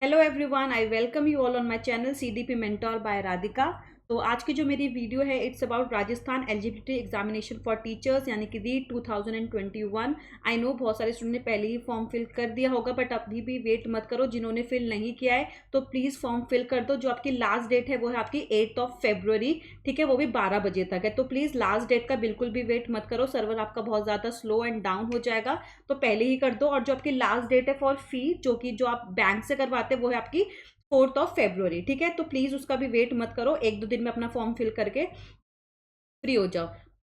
Hello everyone, I welcome you all on my channel CDP mentor by Radhika. तो आज की जो मेरी वीडियो है it's about Rajasthan eligibility examination for teachers यानी कि रीट 2021। आई नो बहुत सारे स्टूडेंट ने पहले ही फॉर्म फिल कर दिया होगा, बट अभी भी वेट मत करो। जिन्होंने फिल नहीं किया है तो प्लीज़ फॉर्म फिल कर दो। जो आपकी लास्ट डेट है वो है आपकी 8 फरवरी, ठीक है, वो भी 12 बजे तक है। तो प्लीज़ लास्ट डेट का बिल्कुल भी वेट मत करो, सर्वर आपका बहुत ज़्यादा स्लो एंड डाउन हो जाएगा। तो पहले ही कर दो। और जो आपकी लास्ट डेट है फॉर फी, जो आप बैंक से करवाते हैं, वो है आपकी 4 फरवरी, ठीक है। तो प्लीज उसका भी वेट मत करो, एक दो दिन में अपना फॉर्म फिल करके फ्री हो जाओ।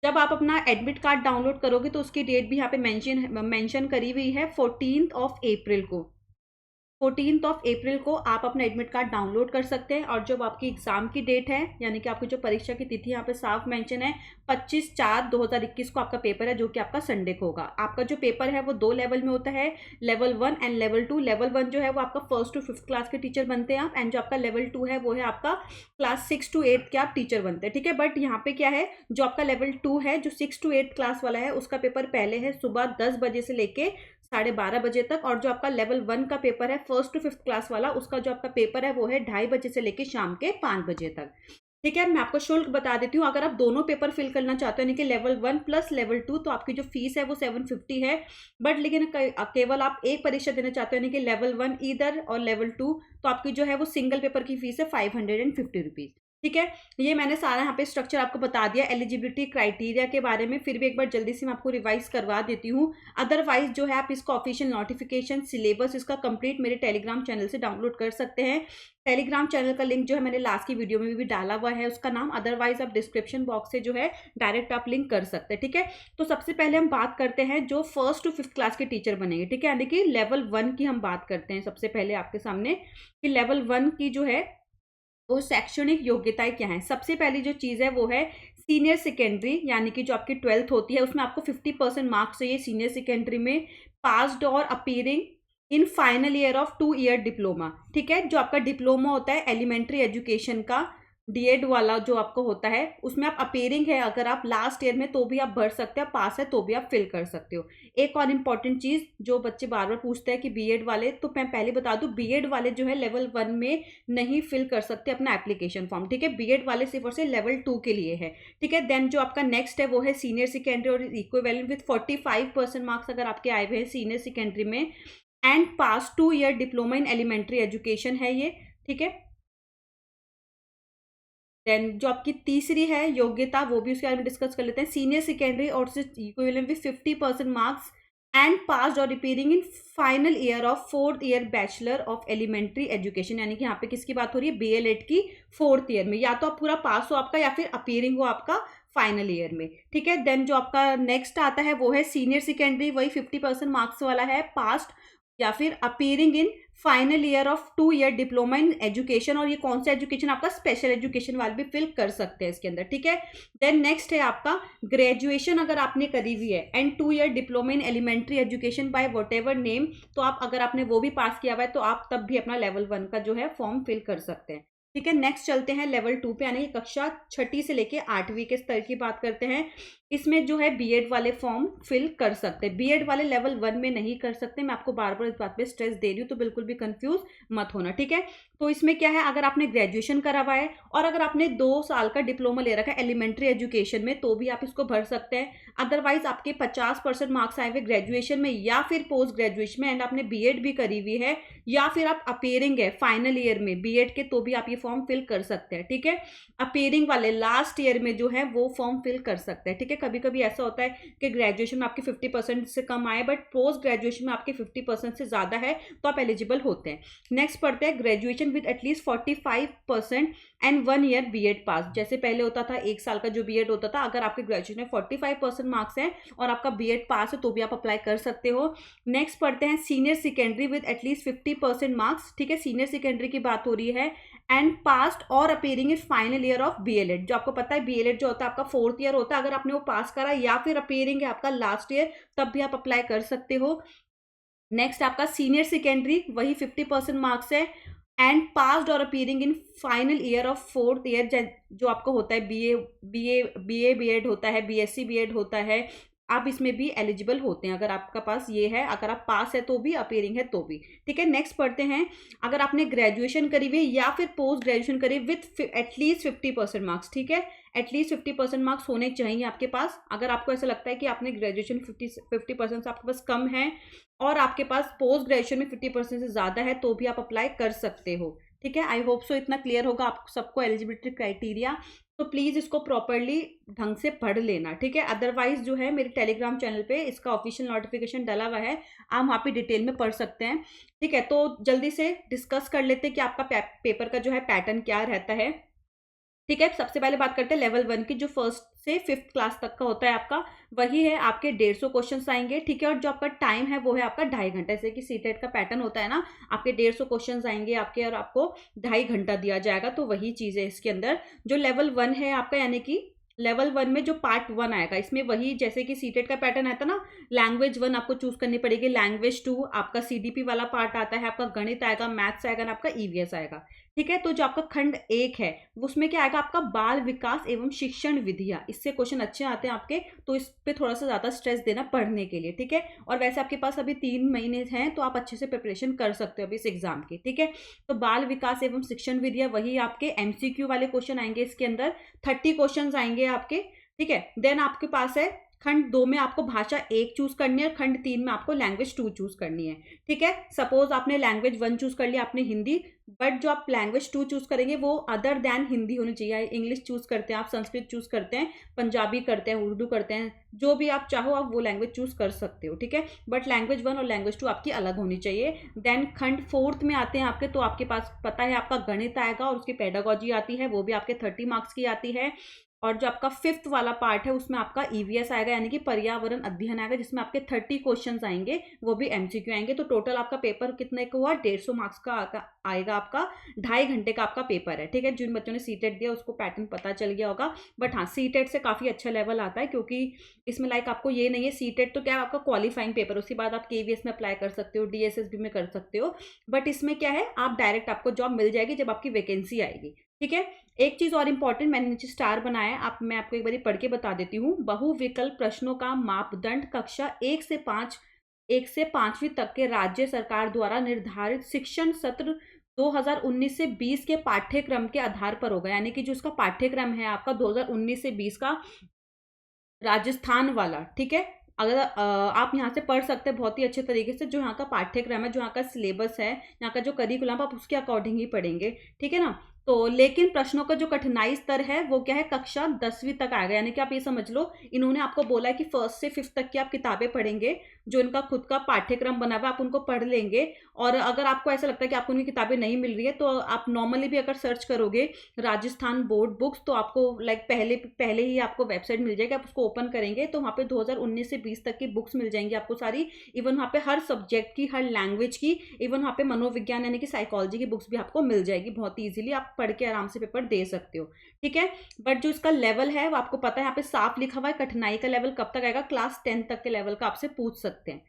जब आप अपना एडमिट कार्ड डाउनलोड करोगे तो उसकी डेट भी यहाँ पे मेंशन करी हुई है, 14 अप्रैल को। 14 अप्रैल को आप अपना एडमिट कार्ड डाउनलोड कर सकते हैं। और जब आपकी एग्जाम की डेट है, यानी कि आपकी जो परीक्षा की तिथि यहाँ पे साफ मेंशन है, 25/4/2021 को आपका पेपर है, जो कि आपका संडे को होगा। आपका जो पेपर है वो 2 लेवल में होता है, लेवल 1 एंड लेवल 2। लेवल 1 जो है वो आपका 1st to 5th क्लास के टीचर बनते हैं आप, एंड जो आपका लेवल 2 है वो है आपका क्लास 6 to 8 के आप टीचर बनते हैं, ठीक है। बट यहाँ पे क्या है, जो आपका लेवल 2 है, जो 6 to 8 क्लास वाला है, उसका पेपर पहले है सुबह 10 बजे से लेके 12:30 बजे तक। और जो आपका लेवल 1 का पेपर है 1st to 5th क्लास वाला, उसका जो आपका पेपर है वो है 2:30 बजे से लेके शाम के 5 बजे तक, ठीक है। मैं आपको शुल्क बता देती हूँ। अगर आप दोनों पेपर फिल करना चाहते हो, यानी कि लेवल 1 प्लस लेवल 2, तो आपकी जो फीस है वो 750 है। बट लेकिन केवल आप एक परीक्षा देना चाहते हो, यानी कि लेवल 1 इधर और लेवल 2, तो आपकी जो है वो सिंगल पेपर की फीस है 550 रुपीज, ठीक है। ये मैंने सारा यहाँ पे स्ट्रक्चर आपको बता दिया एलिजिबिलिटी क्राइटेरिया के बारे में। फिर भी एक बार जल्दी से मैं आपको रिवाइज करवा देती हूँ। अदरवाइज जो है आप इसका ऑफिशियल नोटिफिकेशन सिलेबस इसका कंप्लीट मेरे टेलीग्राम चैनल से डाउनलोड कर सकते हैं। टेलीग्राम चैनल का लिंक जो है मैंने लास्ट की वीडियो में भी डाला हुआ है, उसका नाम। अदरवाइज आप डिस्क्रिप्शन बॉक्स से जो है डायरेक्ट आप लिंक कर सकते हैं, ठीक है। तो सबसे पहले हम बात करते हैं जो 1st to 5th क्लास के टीचर बनेंगे, ठीक है, यानी कि लेवल 1 की हम बात करते हैं सबसे पहले आपके सामने कि लेवल 1 की जो है वो शैक्षणिक योग्यताएं क्या है। सबसे पहली जो चीज है वो है सीनियर सेकेंडरी, यानी कि जो आपकी 12th होती है उसमें आपको 50% मार्क्स चाहिए सीनियर सेकेंडरी में, पास्ड और appearing in final year of 2 year diploma, ठीक है। जो आपका डिप्लोमा होता है एलिमेंट्री एजुकेशन का, डीएड वाला जो आपको होता है, उसमें आप अपीयरिंग है अगर आप लास्ट ईयर में तो भी आप भर सकते हो, पास है तो भी आप फिल कर सकते हो। एक और इम्पॉर्टेंट चीज जो बच्चे बार बार पूछते हैं कि बीएड वाले, तो मैं पहले बता दूं, बीएड वाले जो है लेवल 1 में नहीं फिल कर सकते अपना एप्लीकेशन फॉर्म, ठीक है। बीएड वाले सिर्फ और सिर्फ लेवल 2 के लिए है, ठीक है। देन जो आपका नेक्स्ट है वो है सीनियर सेकेंडरी और इक्विवेलेंट विद 45% मार्क्स अगर आपके आए हुए हैं सीनियर सेकेंडरी में, and pass 2 year diploma in elementary education है ये, ठीक है। देन जो आपकी तीसरी है योग्यता, वो भी उसके बारे में डिस्कस कर लेते हैं। सीनियर सेकेंडरी और equivalent with 50% marks and passed और appearing in final year of 4th year bachelor of elementary education, यानी कि यहाँ पे किसकी बात हो रही है, बीएलएड की 4th ईयर में। या तो आप पूरा पास हो आपका, या फिर अपीयरिंग हो आपका फाइनल ईयर में, ठीक है। देन जो आपका नेक्स्ट आता है वो है सीनियर सेकेंडरी, वही 50% मार्क्स वाला है, पास्ट या फिर appearing in final year of 2 year diploma in education. और ये कौन सा एजुकेशन, आपका स्पेशल एजुकेशन वाले भी फिल कर सकते हैं इसके अंदर, ठीक है। देन नेक्स्ट है आपका ग्रेजुएशन अगर आपने करी हुई है and 2 year diploma in elementary education by whatever name, तो आप अगर आपने वो भी पास किया हुआ है तो आप तब भी अपना लेवल 1 का जो है फॉर्म फिल कर सकते हैं, ठीक है। नेक्स्ट चलते हैं लेवल 2 पे, यानी कि कक्षा 6ठी से लेके 8वीं के स्तर की बात करते हैं। इसमें जो है बीएड वाले फॉर्म फिल कर सकते हैं, बीएड वाले लेवल 1 में नहीं कर सकते। मैं आपको बार बार इस बात पे स्ट्रेस दे रही हूँ, तो बिल्कुल भी कंफ्यूज मत होना, ठीक है। तो इसमें क्या है, अगर आपने ग्रेजुएशन करा हुआ है और अगर आपने 2 साल का डिप्लोमा ले रखा है एलिमेंट्री एजुकेशन में, तो भी आप इसको भर सकते हैं। अदरवाइज आपके 50% मार्क्स आए हुए ग्रेजुएशन में या फिर पोस्ट ग्रेजुएशन में, एंड आपने बीएड भी करी हुई है, या फिर आप अपीयरिंग है फाइनल ईयर में बीएड के, तो भी आप ये फॉर्म फिल कर सकते हैं, ठीक है। अपीयरिंग वाले लास्ट ईयर में जो है वो फॉर्म फिल कर सकते हैं, ठीक है। कभी कभी ऐसा होता है कि ग्रेजुएशन में आपके 50% से कम आए, बट पोस्ट ग्रेजुएशन में आपके 50% से ज्यादा है, तो आप एलिजिबल होते हैं। नेक्स्ट पढ़ते हैं graduation with at least 45% and 1 year BEd pass. जैसे पहले होता था 1 साल का जो बीएड होता था, अगर आपके ग्रेजुएशन में 45% मार्क्स हैं और आपका बीएड पास है तो भी आप अप्लाई कर सकते हो। नेक्स्ट पढ़ते हैं senior secondary with at least 50% marks, ठीक है। सीनियर सेकेंडरी की बात हो रही है, एंड पास्ट और appearing in final year of B.El.Ed. जो आपको पता है बीएलएड जो होता है आपका 4th ईयर होता है, अगर आपने वो पास करा या फिर अपीयरिंग है आपका लास्ट ईयर, तब भी आप अप्लाई कर सकते हो। नेक्स्ट आपका सीनियर सेकेंडरी, वही 50% मार्क्स है, एंड पास्ड और appearing in final year of 4th year, जो आपको होता है बीए बीएड होता है, बीएससी बीएड होता है, आप इसमें भी एलिजिबल होते हैं, अगर आपका पास ये है, अगर आप पास है तो भी, अपीयरिंग है तो भी। ठीक है, नेक्स्ट पढ़ते हैं। अगर आपने ग्रेजुएशन करी हुई या फिर पोस्ट ग्रेजुएशन करी विथ एटलीस्ट 50% मार्क्स, ठीक है, एटलीस्ट 50% मार्क्स होने चाहिए आपके पास। अगर आपको ऐसा लगता है कि आपने ग्रेजुएशन 50% से आपके पास कम है और आपके पास पोस्ट ग्रेजुएशन में 50% से ज़्यादा है, तो भी आप अप्लाई कर सकते हो। ठीक है, आई होप सो इतना क्लियर होगा आप सबको एलिजिबिलिटी क्राइटेरिया। तो प्लीज़ इसको प्रॉपरली ढंग से पढ़ लेना। ठीक है, अदरवाइज जो है मेरे टेलीग्राम चैनल पे इसका ऑफिशियल नोटिफिकेशन डला हुआ है, आप वहाँ पे डिटेल में पढ़ सकते हैं। ठीक है, तो जल्दी से डिस्कस कर लेते हैं कि आपका पेपर का जो है पैटर्न क्या रहता है। ठीक है, सबसे पहले बात करते हैं लेवल 1 की, जो फर्स्ट से 5th क्लास तक का होता है आपका, वही है आपके 150 क्वेश्चंस आएंगे। ठीक है, और जो आपका टाइम है वो है आपका 2.5 घंटे, जैसे कि सीटेट का पैटर्न होता है ना, आपके 150 क्वेश्चंस आएंगे आपके और आपको 2.5 घंटा दिया जाएगा। तो वही चीज़ है इसके अंदर। जो लेवल 1 है आपका, यानी कि लेवल 1 में जो पार्ट 1 आएगा, इसमें वही जैसे कि सीटेट का पैटर्न आता ना, लैंग्वेज 1 आपको चूज करनी पड़ेगी, लैंग्वेज 2 आपका सीडीपी वाला पार्ट आता है, आपका गणित आएगा, मैथ्स आएगा ना, आपका ईवीएस आएगा। ठीक है, तो जो आपका खंड 1 है उसमें क्या आएगा, आपका बाल विकास एवं शिक्षण विधियां, इससे क्वेश्चन अच्छे आते हैं आपके, तो इस पे थोड़ा सा ज्यादा स्ट्रेस देना पढ़ने के लिए। ठीक है, और वैसे आपके पास अभी 3 महीने हैं, तो आप अच्छे से प्रिपरेशन कर सकते हो अभी इस एग्जाम की। ठीक है, तो बाल विकास एवं शिक्षण विधियां, वही आपके एमसीक्यू वाले क्वेश्चन आएंगे इसके अंदर, 30 क्वेश्चन आएंगे आपके। ठीक है, देन आपके पास है खंड 2 में आपको भाषा 1 चूज करनी है, और खंड 3 में आपको लैंग्वेज 2 चूज करनी है। ठीक है, सपोज आपने लैंग्वेज 1 चूज कर लिया, आपने हिंदी, बट जो आप लैंग्वेज 2 चूज करेंगे वो अदर देन हिंदी होनी चाहिए। इंग्लिश चूज करते हैं आप, संस्कृत चूज करते हैं, पंजाबी करते हैं, उर्दू करते हैं, जो भी आप चाहो आप वो लैंग्वेज चूज कर सकते हो। ठीक है, बट लैंग्वेज 1 और लैंग्वेज 2 आपकी अलग होनी चाहिए। देन खंड 4 में आते हैं आपके, तो आपके पास पता है आपका गणित आएगा और उसकी पेडागोजी आती है, वो भी आपके 30 मार्क्स की आती है। और जो आपका 5th वाला पार्ट है उसमें आपका ईवीएस आएगा, यानी कि पर्यावरण अध्ययन आएगा, जिसमें आपके 30 क्वेश्चंस आएंगे, वो भी एमसीक्यू आएंगे। तो टोटल आपका पेपर कितने का हुआ, 150 मार्क्स का आएगा आपका, 2.5 घंटे का आपका पेपर है। ठीक है, जिन बच्चों ने सीटेट दिया उसको पैटर्न पता चल गया होगा, बट हाँ सीटेट से काफ़ी अच्छा लेवल आता है, क्योंकि इसमें लाइक आपको ये नहीं है, सीटेट तो क्या है आपका क्वालिफाइंग पेपर, उसके बाद आप केवीएस में अप्लाई कर सकते हो, डीएसएसबी में कर सकते हो, बट इसमें क्या है आप डायरेक्ट आपको जॉब मिल जाएगी जब आपकी वैकेंसी आएगी। ठीक है, एक चीज और इंपॉर्टेंट मैंने नीचे स्टार बनाया है, मैं आपको एक बार पढ़ के बता देती हूँ। बहुविकल्प प्रश्नों का मापदंड कक्षा 1 से 5वीं तक के राज्य सरकार द्वारा निर्धारित शिक्षण सत्र 2019 से 20 के पाठ्यक्रम के आधार पर होगा, यानी कि जो उसका पाठ्यक्रम है आपका 2019 से 20 का राजस्थान वाला। ठीक है, अगर आप यहाँ से पढ़ सकते हैं बहुत ही अच्छे तरीके से, जो यहाँ का पाठ्यक्रम है, जो यहाँ का सिलेबस है, यहाँ का जो करिकुलम, आप उसके अकॉर्डिंग ही पढ़ेंगे। ठीक है ना, तो लेकिन प्रश्नों का जो कठिनाई स्तर है वो क्या है, कक्षा 10वीं तक आएगा, यानी कि आप ये समझ लो इन्होंने आपको बोला है कि 1st से 5th तक की आप किताबें पढ़ेंगे, जो इनका खुद का पाठ्यक्रम बना हुआ है आप उनको पढ़ लेंगे। और अगर आपको ऐसा लगता है कि आपको उनकी किताबें नहीं मिल रही है, तो आप नॉर्मली भी अगर सर्च करोगे राजस्थान बोर्ड बुक्स, तो आपको लाइक पहले ही आपको वेबसाइट मिल जाएगी, आप उसको ओपन करेंगे तो वहाँ पे 2019 से 20 तक की बुक्स मिल जाएंगी आपको सारी। इवन वहाँ पे हर सब्जेक्ट की, हर लैंग्वेज की, इवन वहाँ पे मनोविज्ञान यानी कि साइकोलॉजी की बुक्स भी आपको मिल जाएगी, बहुत ही ईजिली आप पढ़ के आराम से पेपर दे सकते हो। ठीक है, बट जो इसका लेवल है वो आपको पता है, यहाँ पे साफ लिखा हुआ है कठिनाई का लेवल कब तक आएगा, क्लास 10 तक के लेवल का आपसे पूछ सकते हैं।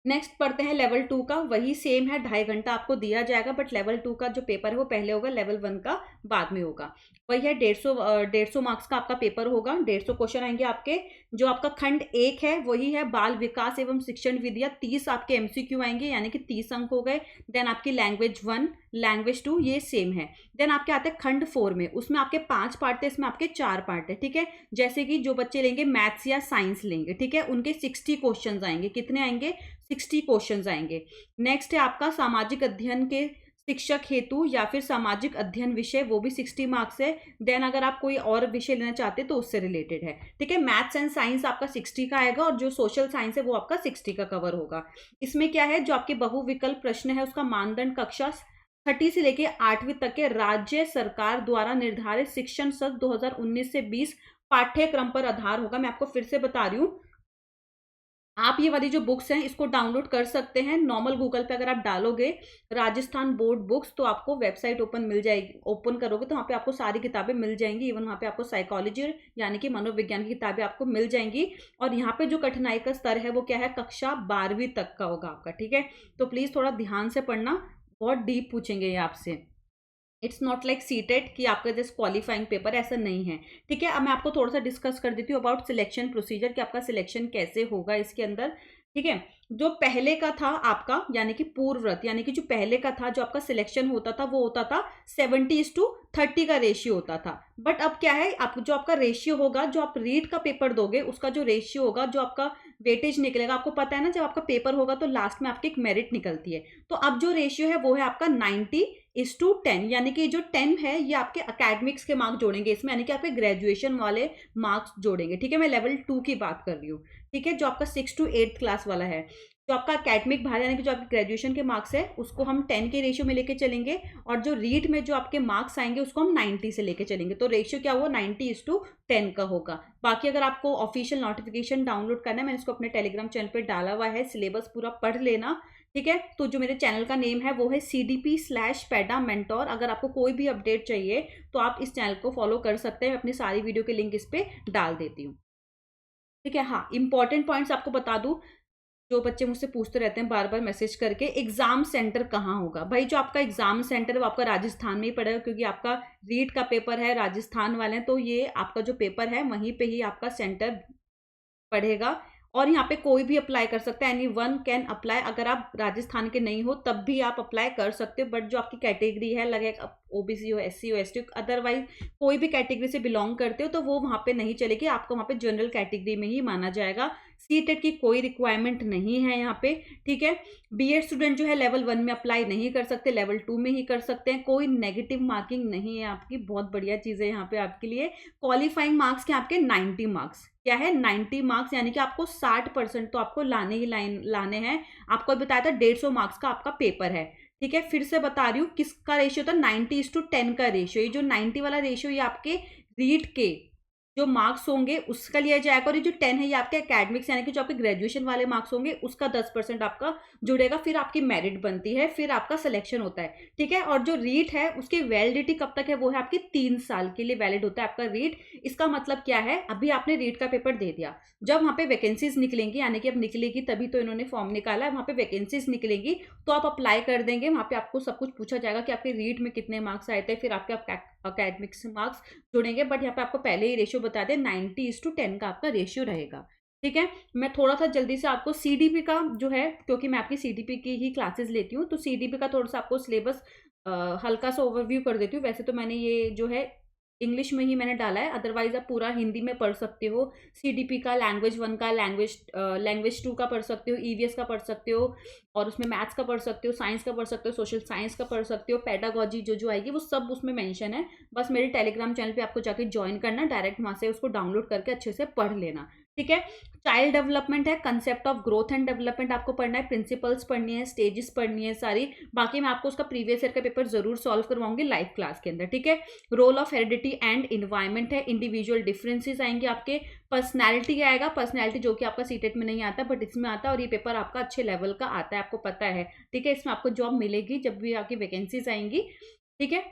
नेक्स्ट पढ़ते हैं लेवल 2 का, वही सेम है, 2.5 घंटा आपको दिया जाएगा, बट लेवल 2 का जो पेपर है वो पहले होगा, लेवल 1 का बाद में होगा। वही है 150 मार्क्स का आपका पेपर होगा, 150 क्वेश्चन आएंगे आपके। जो आपका खंड 1 है वही है बाल विकास एवं शिक्षण विधियां, 30 आपके एमसीक्यू आएंगे, यानी कि 30 अंक हो गए। देन आपकी लैंग्वेज 1, लैंग्वेज 2 ये सेम है। देन आपके आते हैं खंड 4 में, उसमें आपके 5 पार्ट है, इसमें आपके 4 पार्ट है। ठीक है, जैसे कि जो बच्चे लेंगे मैथ्स या साइंस लेंगे, ठीक है, उनके 60 क्वेश्चन आएंगे, कितने आएंगे, 60 क्वेश्चंस आएंगे। नेक्स्ट है आपका सामाजिक अध्ययन के शिक्षक हेतु या फिर सामाजिक अध्ययन विषय, वो भी 60 मार्क्स है। देन अगर आप कोई और विषय लेना चाहते हैं तो उससे रिलेटेड है। ठीक है, मैथ्स एंड साइंस आपका 60 का आएगा, और जो सोशल साइंस है वो आपका 60 का कवर होगा। इसमें क्या है, जो आपके बहुविकल्प प्रश्न है उसका मानदंड कक्षा 30 से लेके 8वीं तक के राज्य सरकार द्वारा निर्धारित शिक्षण सत्र 2019 से 20 पाठ्यक्रम पर आधार होगा। मैं आपको फिर से बता रही हूँ, आप ये वाली जो बुक्स हैं इसको डाउनलोड कर सकते हैं। नॉर्मल गूगल पे अगर आप डालोगे राजस्थान बोर्ड बुक्स, तो आपको वेबसाइट ओपन मिल जाएगी, ओपन करोगे तो वहाँ पे आपको सारी किताबें मिल जाएंगी। इवन वहाँ पे आपको साइकोलॉजी यानी कि मनोविज्ञान की किताबें आपको मिल जाएंगी। और यहाँ पे जो कठिनाई का स्तर है वो क्या है, कक्षा 12वीं तक का होगा आपका। ठीक है, तो प्लीज़ थोड़ा ध्यान से पढ़ना, बहुत डीप पूछेंगे ये आपसे। इट्स नॉट लाइक सीटेट कि आपका जस्ट क्वालिफाइंग पेपर, ऐसा नहीं है। ठीक है, अब मैं आपको थोड़ा सा डिस्कस कर देती हूँ अबाउट सिलेक्शन प्रोसीजर कि आपका सिलेक्शन कैसे होगा इसके अंदर। ठीक है, जो पहले का था आपका यानी कि पूर्वव्रत, यानी कि जो पहले का था, जो आपका सिलेक्शन होता था वो होता था 70:30 का रेशियो होता था। बट अब क्या है, आप जो आपका रेशियो होगा, जो आप रीट का पेपर दोगे उसका जो रेशियो होगा, जो आपका वेटेज निकलेगा, आपको पता है ना जब आपका पेपर होगा तो लास्ट में आपकी एक मेरिट निकलती है। तो अब जो रेशियो है वो है आपका 90:10, यानी कि जो 10 है ये आपके अकेडमिक्स के मार्क्स जोड़ेंगे इसमें, यानी कि आपके ग्रेजुएशन वाले मार्क्स जोड़ेंगे। ठीक है, मैं लेवल 2 की बात कर रही हूँ। ठीक है, जो आपका 6 to 8 क्लास वाला है, जो आपका अकेडमिक भार यानी कि जो आपके ग्रेजुएशन के मार्क्स है उसको हम 10 के रेशियो में लेके चलेंगे, और जो रीट में जो आपके मार्क्स आएंगे उसको हम 90 से लेके चलेंगे। तो रेशियो क्या हुआ, 90:10 का होगा। बाकी अगर आपको ऑफिशियल नोटिफिकेशन डाउनलोड करना है, मैंने इसको अपने टेलीग्राम चैनल पर डाला हुआ है, सिलेबस पूरा पढ़ लेना। ठीक है, तो जो मेरे चैनल का नेम है वो है CDP/पेडा मेंटोर। अगर आपको कोई भी अपडेट चाहिए तो आप इस चैनल को फॉलो कर सकते हैं, अपनी सारी वीडियो के लिंक इस पर डाल देती हूँ। ठीक है, हाँ, इंपॉर्टेंट पॉइंट्स आपको बता दूं, जो बच्चे मुझसे पूछते रहते हैं बार बार मैसेज करके, एग्जाम सेंटर कहाँ होगा। भाई जो आपका एग्जाम सेंटर है वो आपका राजस्थान में ही पड़ेगा, क्योंकि आपका रीट का पेपर है, राजस्थान वाले हैं, तो ये आपका जो पेपर है वहीं पे ही आपका सेंटर पढ़ेगा। और यहाँ पे कोई भी अप्लाई कर सकता है, एनी वन कैन अप्लाई। अगर आप राजस्थान के नहीं हो तब भी आप अप्लाई कर सकते हो, बट जो आपकी कैटेगरी है, लगे OBC हो, SC हो, ST हो, अदरवाइज कोई भी कैटेगरी से बिलोंग करते हो तो वो वहाँ पे नहीं चलेगी, आपको वहाँ पे जनरल कैटेगरी में ही माना जाएगा। सीटेट की कोई रिक्वायरमेंट नहीं है यहाँ पे। ठीक है, BEd स्टूडेंट जो है लेवल 1 में अप्लाई नहीं कर सकते, लेवल 2 में ही कर सकते हैं। कोई नेगेटिव मार्किंग नहीं है आपकी, बहुत बढ़िया चीज़ है यहाँ पे आपके लिए। क्वालिफाइंग मार्क्स के आपके 90 मार्क्स, क्या है 90 मार्क्स, यानी कि आपको 60% तो आपको लाने ही लाने हैं। आपको बताया था 150 मार्क्स का आपका पेपर है। ठीक है, फिर से बता रही हूँ किसका रेशियो था, 90:10 का रेशियो। ये जो 90 वाला रेशियो ये आपके रीट के जो मार्क्स होंगे उसका लिया जाएगा, और ये जो 10 है ये आपके एकेडमिक्स यानी कि जो आपके ग्रेजुएशन वाले मार्क्स होंगे उसका 10% आपका जुड़ेगा, फिर आपकी मेरिट बनती है, फिर आपका सिलेक्शन होता है। ठीक है, और जो रीट है उसकी वैलिडिटी कब तक है, वो है आपकी 3 साल के लिए वैलिड होता है आपका रीट। इसका मतलब क्या है, अभी आपने रीट का पेपर दे दिया, जब वहाँ पे वैकेंसीज निकलेंगी, यानी कि अब निकलेगी तभी तो इन्होंने फॉर्म निकाला है, वहाँ पे वैकेंसीज निकलेंगी तो आप अप्लाई कर देंगे, वहाँ पे आपको सब कुछ पूछा जाएगा कि आपके रीट में कितने मार्क्स आए थे, फिर आपके अकेडमिक्स मार्क्स जुड़ेंगे। बट यहाँ पे आपको पहले ही रेशियो बता दें, 90:10 का आपका रेशियो रहेगा। ठीक है, मैं थोड़ा सा जल्दी से आपको CDP का जो है, क्योंकि मैं आपकी CDP की ही क्लासेस लेती हूँ, तो CDP का थोड़ा सा आपको सिलेबस हल्का सा ओवरव्यू कर देती हूँ। वैसे तो मैंने ये जो है इंग्लिश में ही मैंने डाला है, अदरवाइज आप पूरा हिंदी में पढ़ सकते हो। CDP का लैंग्वेज 1 का, लैंग्वेज 2 का पढ़ सकते हो, EVS का पढ़ सकते हो, और उसमें मैथ्स का पढ़ सकते हो, साइंस का पढ़ सकते हो, सोशल साइंस का पढ़ सकते हो, पेडागोजी जो आएगी वो सब उसमें मेंशन है। बस मेरे टेलीग्राम चैनल पे आपको जाके ज्वाइन करना, डायरेक्ट वहाँ से उसको डाउनलोड करके अच्छे से पढ़ लेना। ठीक है, चाइल्ड डेवलपमेंट है, concept of growth and development आपको पढ़ना है, प्रिंसिपल्स पढ़नी है, स्टेजेस पढ़नी है सारी। बाकी मैं आपको उसका प्रीवियस ईयर का पेपर जरूर सॉल्व करवाऊंगी लाइव क्लास के अंदर। ठीक है, role of heredity and environment है, इंडिविजुअल डिफरेंसेस आएंगे आपके, पर्सनैलिटी आएगा, पर्सनैलिटी जो कि आपका सीटेट में नहीं आता बट इसमें आता है, और ये पेपर आपका अच्छे लेवल का आता है, आपको पता है। ठीक है, इसमें आपको जॉब मिलेगी जब भी आपकी वैकेंसीज आएंगी। ठीक है,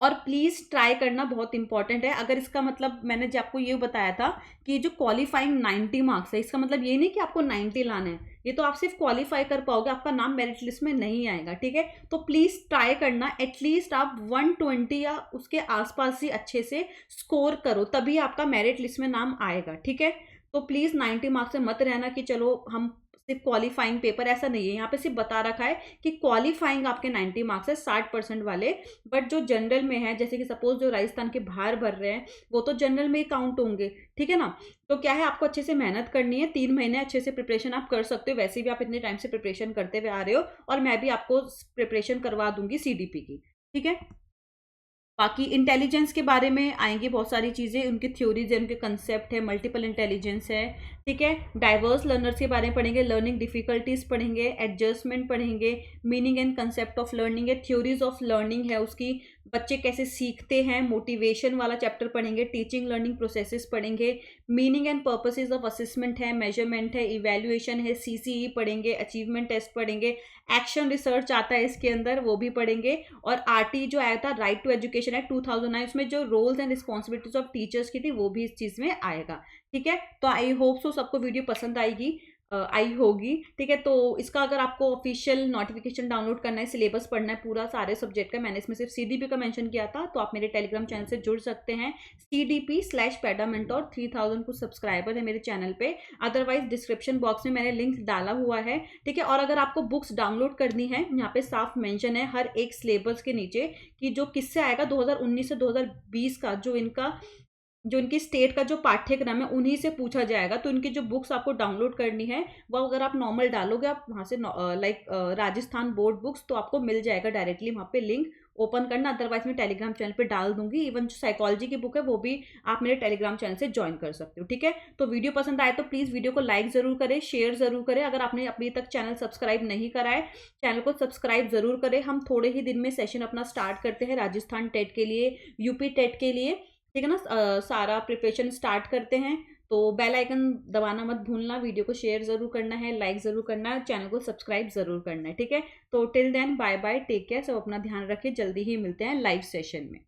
और प्लीज ट्राई करना, बहुत इंपॉर्टेंट है। अगर इसका मतलब मैंने जो आपको ये बताया था कि जो क्वालिफाइंग 90 मार्क्स है, इसका मतलब ये नहीं कि आपको 90 लाना है, ये तो आप सिर्फ क्वालिफाई कर पाओगे, आपका नाम मेरिट लिस्ट में नहीं आएगा। ठीक है, तो प्लीज ट्राई करना, एटलीस्ट आप 120 या उसके आसपास ही अच्छे से स्कोर करो, तभी आपका मेरिट लिस्ट में नाम आएगा। ठीक है, तो प्लीज 90 मार्क्स से मत रहना कि चलो हम सिर्फ क्वालिफाइंग पेपर, ऐसा नहीं है। यहाँ पे सिर्फ बता रखा है कि क्वालिफाइंग आपके 90 मार्क्स है, 60% वाले, बट जो जनरल में है, जैसे कि सपोज जो राजस्थान के बाहर भर रहे हैं वो तो जनरल में ही काउंट होंगे। ठीक है ना, तो क्या है, आपको अच्छे से मेहनत करनी है, 3 महीने अच्छे से प्रिपरेशन आप कर सकते हो, वैसे भी आप इतने टाइम से प्रिपरेशन करते हुए आ रहे हो, और मैं भी आपको प्रिपरेशन करवा दूंगी CDP की। ठीक है, बाकी इंटेलिजेंस के बारे में आएंगी बहुत सारी चीज़ें, उनकी थ्योरीज है, उनके कंसेप्ट है, मल्टीपल इंटेलिजेंस है। ठीक है, डाइवर्स लर्नर्स के बारे में पढ़ेंगे, लर्निंग डिफिकल्टीज पढ़ेंगे, एडजस्टमेंट पढ़ेंगे, meaning and concept of learning है, थ्योरीज ऑफ लर्निंग है उसकी, बच्चे कैसे सीखते हैं, मोटिवेशन वाला चैप्टर पढ़ेंगे, टीचिंग लर्निंग प्रोसेसेस पढ़ेंगे, meaning and purposes of assessment है, मेजरमेंट है, इवैल्यूएशन है, CCE पढ़ेंगे, अचीवमेंट टेस्ट पढ़ेंगे, एक्शन रिसर्च आता है इसके अंदर वो भी पढ़ेंगे, और RT जो आया था, राइट टू एजुकेशन है 2009, उसमें जो roles and responsibilities of teachers की थी वो भी इस चीज़ में आएगा। ठीक है, तो आई होप सो सबको वीडियो पसंद आएगी। आई होगी, ठीक है। तो इसका अगर आपको ऑफिशियल नोटिफिकेशन डाउनलोड करना है, सिलेबस पढ़ना है पूरा सारे सब्जेक्ट का, मैंने इसमें सिर्फ सीडीपी का मेंशन किया था, तो आप मेरे टेलीग्राम चैनल से जुड़ सकते हैं। CDP/पेडामेंटोर 3000 कुछ सब्सक्राइबर है मेरे चैनल पे। अदरवाइज डिस्क्रिप्शन बॉक्स में मैंने लिंक डाला हुआ है, ठीक है। और अगर आपको बुक्स डाउनलोड करनी है, यहाँ पे साफ मेंशन है हर एक सिलेबस के नीचे कि जो किससे आएगा 2019 से 2020 का, जो इनकी स्टेट का जो पाठ्यक्रम है उन्हीं से पूछा जाएगा। तो इनकी जो बुक्स आपको डाउनलोड करनी है वो अगर आप नॉर्मल डालोगे, आप वहाँ से लाइक राजस्थान बोर्ड बुक्स, तो आपको मिल जाएगा डायरेक्टली वहाँ पे, लिंक ओपन करना। अदरवाइज मैं टेलीग्राम चैनल पे डाल दूंगी। इवन जो साइकोलॉजी की बुक है वो भी आप मेरे टेलीग्राम चैनल से ज्वाइन कर सकते हो, ठीक है। तो वीडियो पसंद आए तो प्लीज़ वीडियो को लाइक ज़रूर करें, शेयर ज़रूर करें। अगर आपने अभी तक चैनल सब्सक्राइब नहीं करा है, चैनल को सब्सक्राइब ज़रूर करें। हम थोड़े ही दिन में सेशन अपना स्टार्ट करते हैं राजस्थान टेट के लिए, यूपी टेट के लिए, ठीक है ना। सारा प्रिपरेशन स्टार्ट करते हैं। तो बेल आइकन दबाना मत भूलना, वीडियो को शेयर ज़रूर करना है, लाइक ज़रूर करना है, चैनल को सब्सक्राइब ज़रूर करना है, ठीक है। तो till then bye bye, take care, सब अपना ध्यान रखें, जल्दी ही मिलते हैं लाइव सेशन में।